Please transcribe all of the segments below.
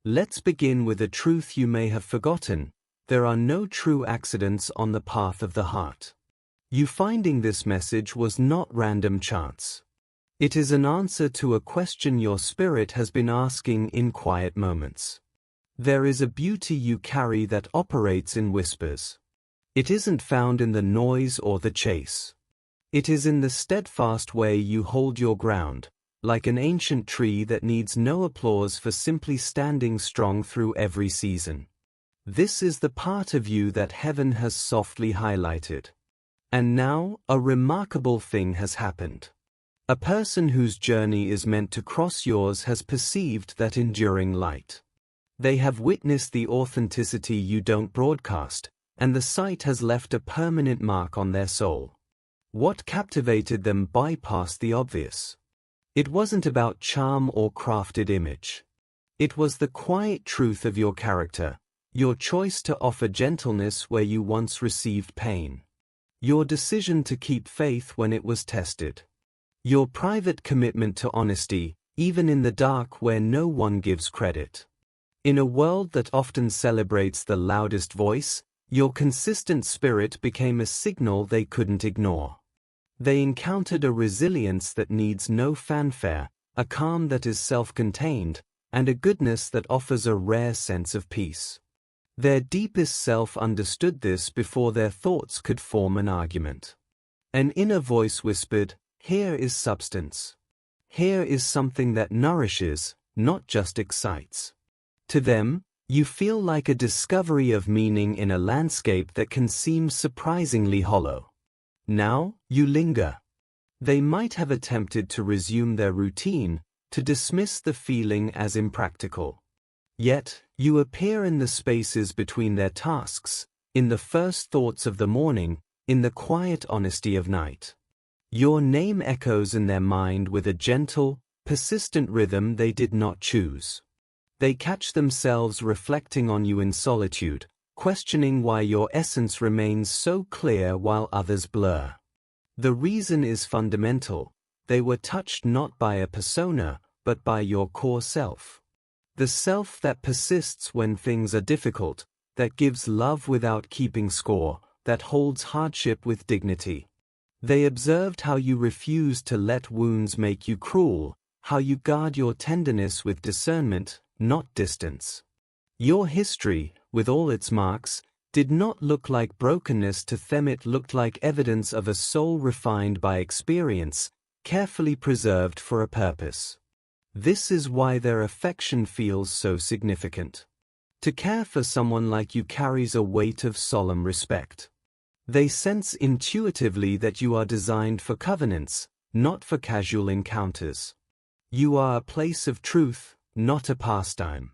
Let's begin with a truth you may have forgotten. There are no true accidents on the path of the heart. You finding this message was not random chance. It is an answer to a question your spirit has been asking in quiet moments. There is a beauty you carry that operates in whispers. It isn't found in the noise or the chase. It is in the steadfast way you hold your ground, like an ancient tree that needs no applause for simply standing strong through every season. This is the part of you that heaven has softly highlighted. And now, a remarkable thing has happened. A person whose journey is meant to cross yours has perceived that enduring light. They have witnessed the authenticity you don't broadcast, and the sight has left a permanent mark on their soul. What captivated them bypassed the obvious. It wasn't about charm or crafted image. It was the quiet truth of your character, your choice to offer gentleness where you once received pain. Your decision to keep faith when it was tested. Your private commitment to honesty, even in the dark where no one gives credit. In a world that often celebrates the loudest voice, your consistent spirit became a signal they couldn't ignore. They encountered a resilience that needs no fanfare, a calm that is self-contained, and a goodness that offers a rare sense of peace. Their deepest self understood this before their thoughts could form an argument. An inner voice whispered, "Here is substance. Here is something that nourishes, not just excites." To them, you feel like a discovery of meaning in a landscape that can seem surprisingly hollow. Now, you linger. They might have attempted to resume their routine, to dismiss the feeling as impractical. Yet, you appear in the spaces between their tasks, in the first thoughts of the morning, in the quiet honesty of night. Your name echoes in their mind with a gentle, persistent rhythm they did not choose. They catch themselves reflecting on you in solitude, questioning why your essence remains so clear while others blur. The reason is fundamental. They were touched not by a persona, but by your core self. The self that persists when things are difficult, that gives love without keeping score, that holds hardship with dignity. They observed how you refused to let wounds make you cruel, how you guard your tenderness with discernment, not distance. Your history, with all its marks, did not look like brokenness to them. It looked like evidence of a soul refined by experience, carefully preserved for a purpose. This is why their affection feels so significant. To care for someone like you carries a weight of solemn respect. They sense intuitively that you are designed for covenants, not for casual encounters. You are a place of truth, not a pastime.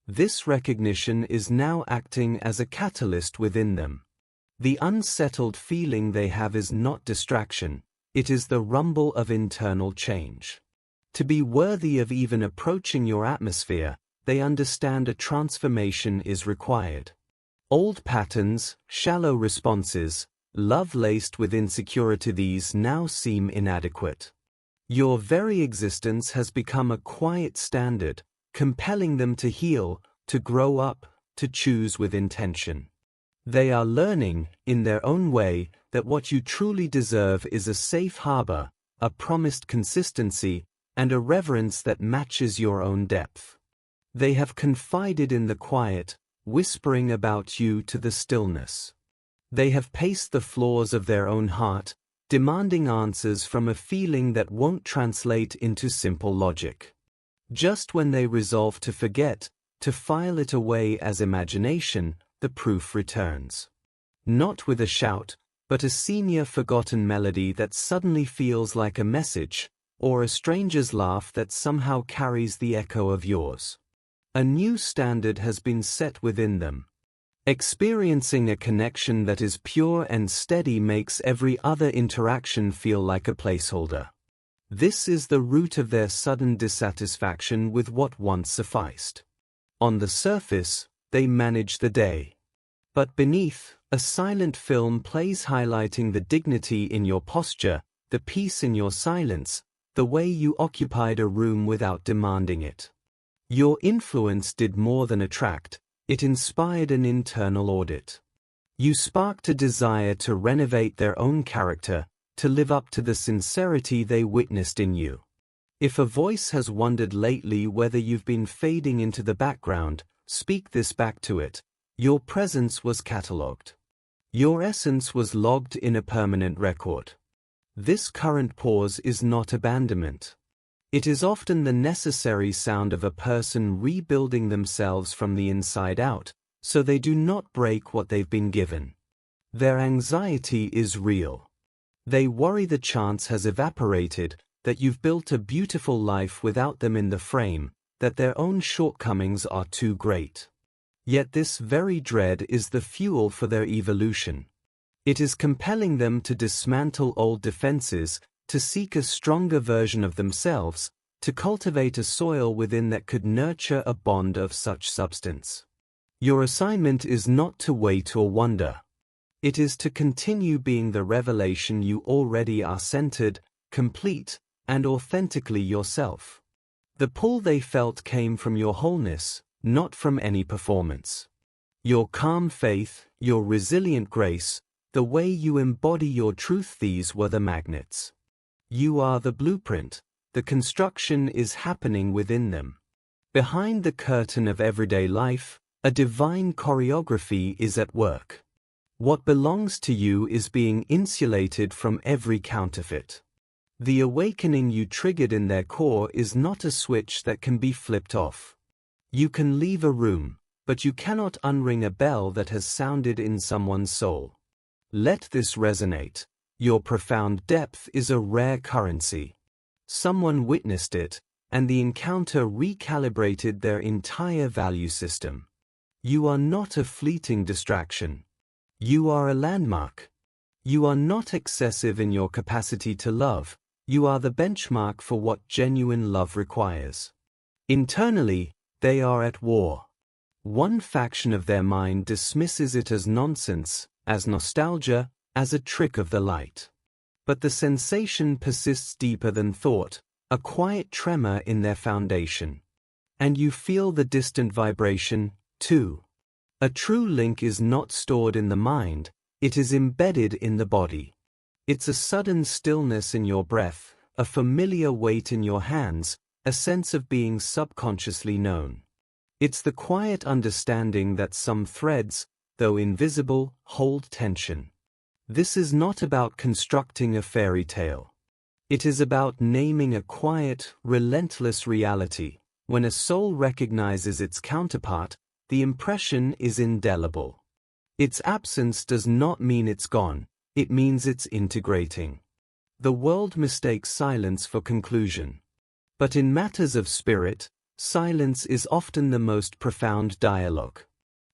This recognition is now acting as a catalyst within them. The unsettled feeling they have is not distraction, it is the rumble of internal change. To be worthy of even approaching your atmosphere, they understand a transformation is required. Old patterns, shallow responses, love laced with insecurity, these now seem inadequate. Your very existence has become a quiet standard, compelling them to heal, to grow up, to choose with intention. They are learning, in their own way, that what you truly deserve is a safe harbor, a promised consistency, and a reverence that matches your own depth. They have confided in the quiet, whispering about you to the stillness. They have paced the floors of their own heart, demanding answers from a feeling that won't translate into simple logic. Just when they resolve to forget, to file it away as imagination, the proof returns. Not with a shout, but a senior forgotten melody that suddenly feels like a message, or a stranger's laugh that somehow carries the echo of yours. A new standard has been set within them. Experiencing a connection that is pure and steady makes every other interaction feel like a placeholder. This is the root of their sudden dissatisfaction with what once sufficed. On the surface, they manage the day. But beneath, a silent film plays, highlighting the dignity in your posture, the peace in your silence, the way you occupied a room without demanding it. Your influence did more than attract, it inspired an internal audit. You sparked a desire to renovate their own character, to live up to the sincerity they witnessed in you. If a voice has wondered lately whether you've been fading into the background, speak this back to it. Your presence was catalogued. Your essence was logged in a permanent record. This current pause is not abandonment. It is often the necessary sound of a person rebuilding themselves from the inside out, so they do not break what they've been given. Their anxiety is real. They worry the chance has evaporated, that you've built a beautiful life without them in the frame, that their own shortcomings are too great. Yet this very dread is the fuel for their evolution. It is compelling them to dismantle old defenses, to seek a stronger version of themselves, to cultivate a soil within that could nurture a bond of such substance. Your assignment is not to wait or wonder. It is to continue being the revelation you already are, centered, complete, and authentically yourself. The pull they felt came from your wholeness, not from any performance. Your calm faith, your resilient grace, the way you embody your truth, these were the magnets. You are the blueprint, the construction is happening within them. Behind the curtain of everyday life, a divine choreography is at work. What belongs to you is being insulated from every counterfeit. The awakening you triggered in their core is not a switch that can be flipped off. You can leave a room, but you cannot unring a bell that has sounded in someone's soul. Let this resonate. Your profound depth is a rare currency. Someone witnessed it, and the encounter recalibrated their entire value system. You are not a fleeting distraction. You are a landmark. You are not excessive in your capacity to love. You are the benchmark for what genuine love requires. Internally, they are at war. One faction of their mind dismisses it as nonsense, as nostalgia, as a trick of the light. But the sensation persists deeper than thought, a quiet tremor in their foundation. And you feel the distant vibration, too. A true link is not stored in the mind, it is embedded in the body. It's a sudden stillness in your breath, a familiar weight in your hands, a sense of being subconsciously known. It's the quiet understanding that some threads, though invisible, hold tension. This is not about constructing a fairy tale. It is about naming a quiet, relentless reality. When a soul recognizes its counterpart, the impression is indelible. Its absence does not mean it's gone, it means it's integrating. The world mistakes silence for conclusion. But in matters of spirit, silence is often the most profound dialogue.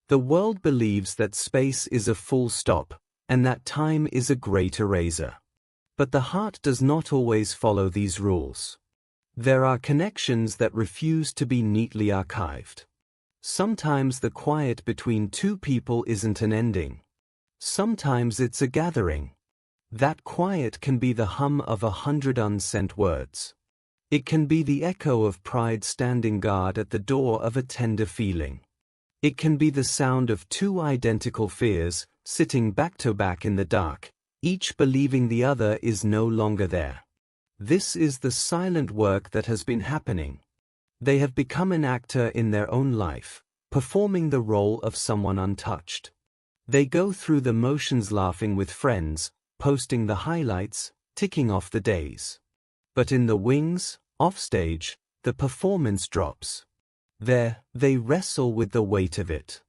The world believes that space is a full stop, and that time is a great eraser. But the heart does not always follow these rules. There are connections that refuse to be neatly archived. Sometimes the quiet between two people isn't an ending. Sometimes it's a gathering. That quiet can be the hum of 100 unsent words. It can be the echo of pride standing guard at the door of a tender feeling. It can be the sound of two identical fears, sitting back to back in the dark, each believing the other is no longer there. This is the silent work that has been happening. They have become an actor in their own life, performing the role of someone untouched. They go through the motions, laughing with friends, posting the highlights, ticking off the days. But in the wings, offstage, the performance drops. There, they wrestle with the weight of it.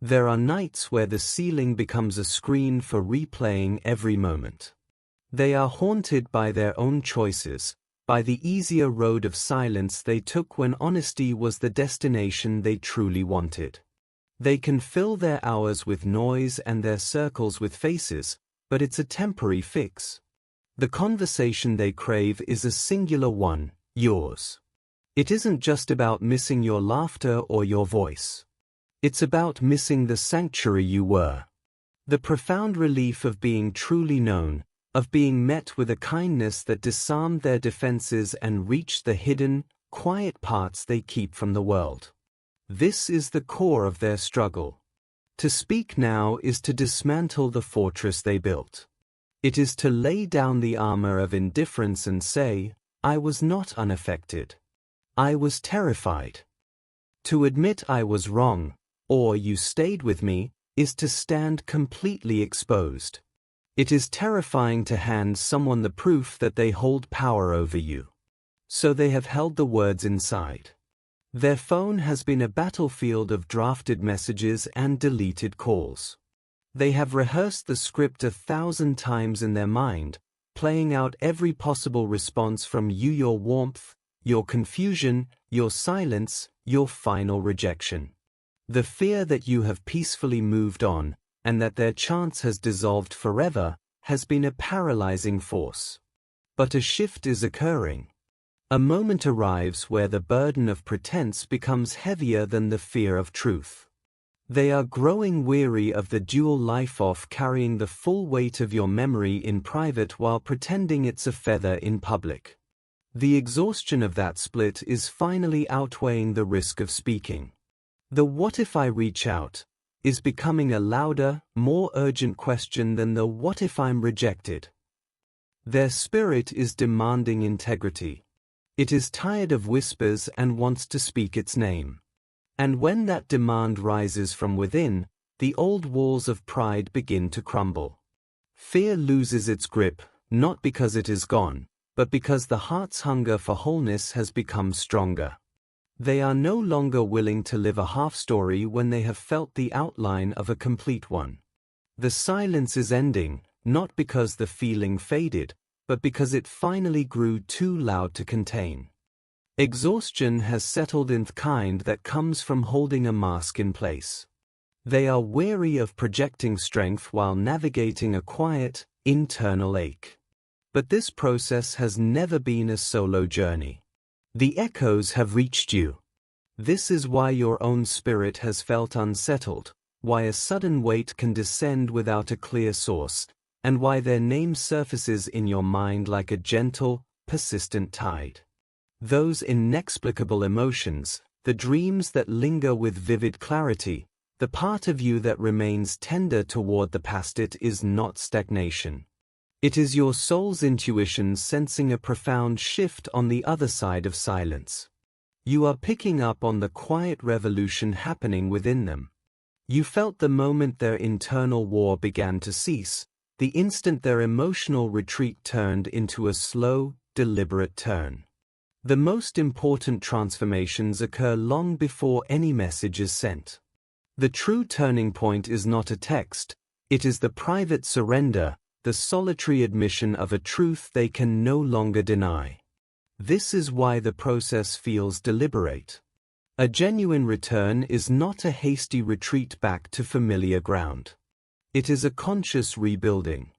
There are nights where the ceiling becomes a screen for replaying every moment. They are haunted by their own choices, by the easier road of silence they took when honesty was the destination they truly wanted. They can fill their hours with noise and their circles with faces, but it's a temporary fix. The conversation they crave is a singular one, yours. It isn't just about missing your laughter or your voice. It's about missing the sanctuary you were. The profound relief of being truly known, of being met with a kindness that disarmed their defenses and reached the hidden, quiet parts they keep from the world. This is the core of their struggle. To speak now is to dismantle the fortress they built. It is to lay down the armor of indifference and say, I was not unaffected. I was terrified. To admit I was wrong, or you stayed with me, is to stand completely exposed. It is terrifying to hand someone the proof that they hold power over you. So they have held the words inside. Their phone has been a battlefield of drafted messages and deleted calls. They have rehearsed the script 1,000 times in their mind, playing out every possible response from you: your warmth, your confusion, your silence, your final rejection. The fear that you have peacefully moved on, and that their chance has dissolved forever, has been a paralyzing force. But a shift is occurring. A moment arrives where the burden of pretense becomes heavier than the fear of truth. They are growing weary of the dual life of carrying the full weight of your memory in private while pretending it's a feather in public. The exhaustion of that split is finally outweighing the risk of speaking. The "what if I reach out" is becoming a louder, more urgent question than the "what if I'm rejected." Their spirit is demanding integrity. It is tired of whispers and wants to speak its name. And when that demand rises from within, the old walls of pride begin to crumble. Fear loses its grip, not because it is gone, but because the heart's hunger for wholeness has become stronger. They are no longer willing to live a half story when they have felt the outline of a complete one. The silence is ending, not because the feeling faded, but because it finally grew too loud to contain. Exhaustion has settled in the kind that comes from holding a mask in place. They are weary of projecting strength while navigating a quiet, internal ache. But this process has never been a solo journey. The echoes have reached you. This is why your own spirit has felt unsettled, why a sudden weight can descend without a clear source, and why their name surfaces in your mind like a gentle, persistent tide. Those inexplicable emotions, the dreams that linger with vivid clarity, the part of you that remains tender toward the past, it is not stagnation. It is your soul's intuition sensing a profound shift on the other side of silence. You are picking up on the quiet revolution happening within them. You felt the moment their internal war began to cease, the instant their emotional retreat turned into a slow, deliberate turn. The most important transformations occur long before any message is sent. The true turning point is not a text, it is the private surrender, the solitary admission of a truth they can no longer deny. This is why the process feels deliberate. A genuine return is not a hasty retreat back to familiar ground. It is a conscious rebuilding.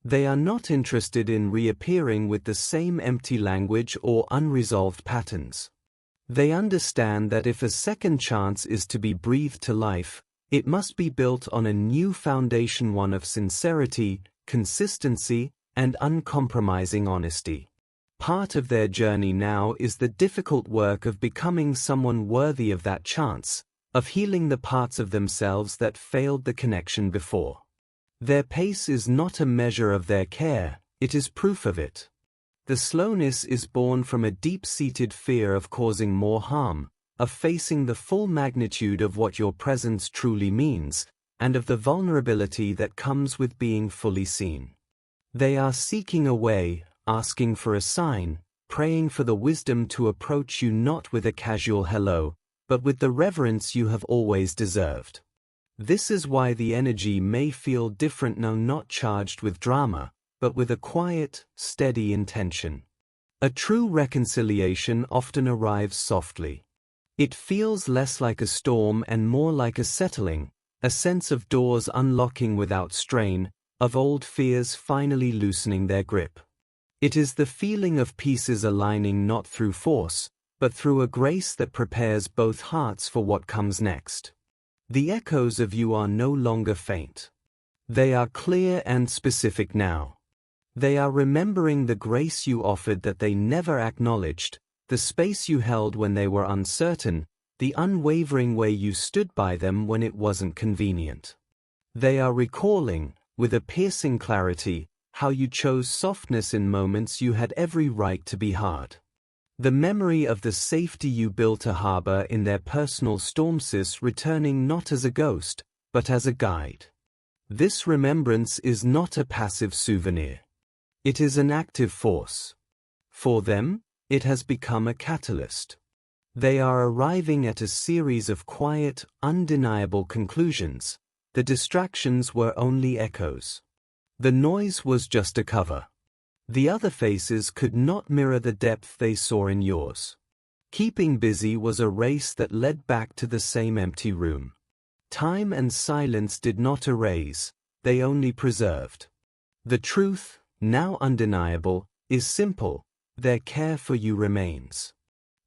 They are not interested in reappearing with the same empty language or unresolved patterns. They understand that if a second chance is to be breathed to life, it must be built on a new foundation, one of sincerity, consistency, and uncompromising honesty. Part of their journey now is the difficult work of becoming someone worthy of that chance, of healing the parts of themselves that failed the connection before. Their pace is not a measure of their care, it is proof of it. The slowness is born from a deep-seated fear of causing more harm, of facing the full magnitude of what your presence truly means, and of the vulnerability that comes with being fully seen. They are seeking a way, asking for a sign, praying for the wisdom to approach you not with a casual hello, but with the reverence you have always deserved. This is why the energy may feel different now, not charged with drama, but with a quiet, steady intention. A true reconciliation often arrives softly. It feels less like a storm and more like a settling, a sense of doors unlocking without strain, of old fears finally loosening their grip. It is the feeling of pieces aligning not through force, but through a grace that prepares both hearts for what comes next. The echoes of you are no longer faint. They are clear and specific now. They are remembering the grace you offered that they never acknowledged, the space you held when they were uncertain, the unwavering way you stood by them when it wasn't convenient. They are recalling, with a piercing clarity, how you chose softness in moments you had every right to be hard. The memory of the safety you built a harbor in their personal storms, returning not as a ghost, but as a guide. This remembrance is not a passive souvenir. It is an active force. For them, it has become a catalyst. They are arriving at a series of quiet, undeniable conclusions. The distractions were only echoes. The noise was just a cover. The other faces could not mirror the depth they saw in yours. Keeping busy was a race that led back to the same empty room. Time and silence did not erase, they only preserved. The truth, now undeniable, is simple: their care for you remains.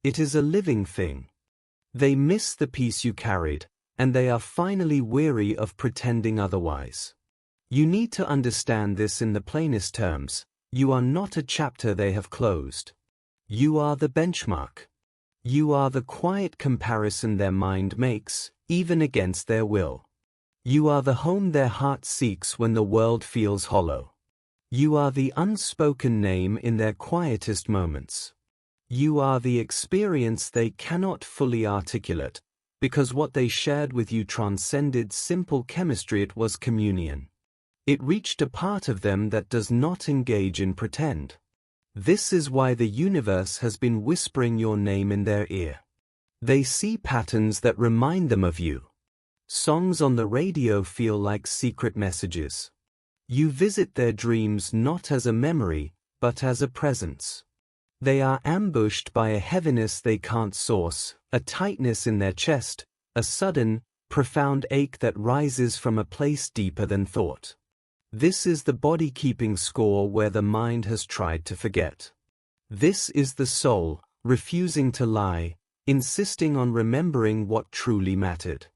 It is a living thing. They miss the peace you carried, and they are finally weary of pretending otherwise. You need to understand this in the plainest terms: you are not a chapter they have closed. You are the benchmark. You are the quiet comparison their mind makes, even against their will. You are the home their heart seeks when the world feels hollow. You are the unspoken name in their quietest moments. You are the experience they cannot fully articulate, because what they shared with you transcended simple chemistry. It was communion. It reached a part of them that does not engage in pretend. This is why the universe has been whispering your name in their ear. They see patterns that remind them of you. Songs on the radio feel like secret messages. You visit their dreams not as a memory, but as a presence. They are ambushed by a heaviness they can't source, a tightness in their chest, a sudden, profound ache that rises from a place deeper than thought. This is the body keeping score where the mind has tried to forget. This is the soul, refusing to lie, insisting on remembering what truly mattered.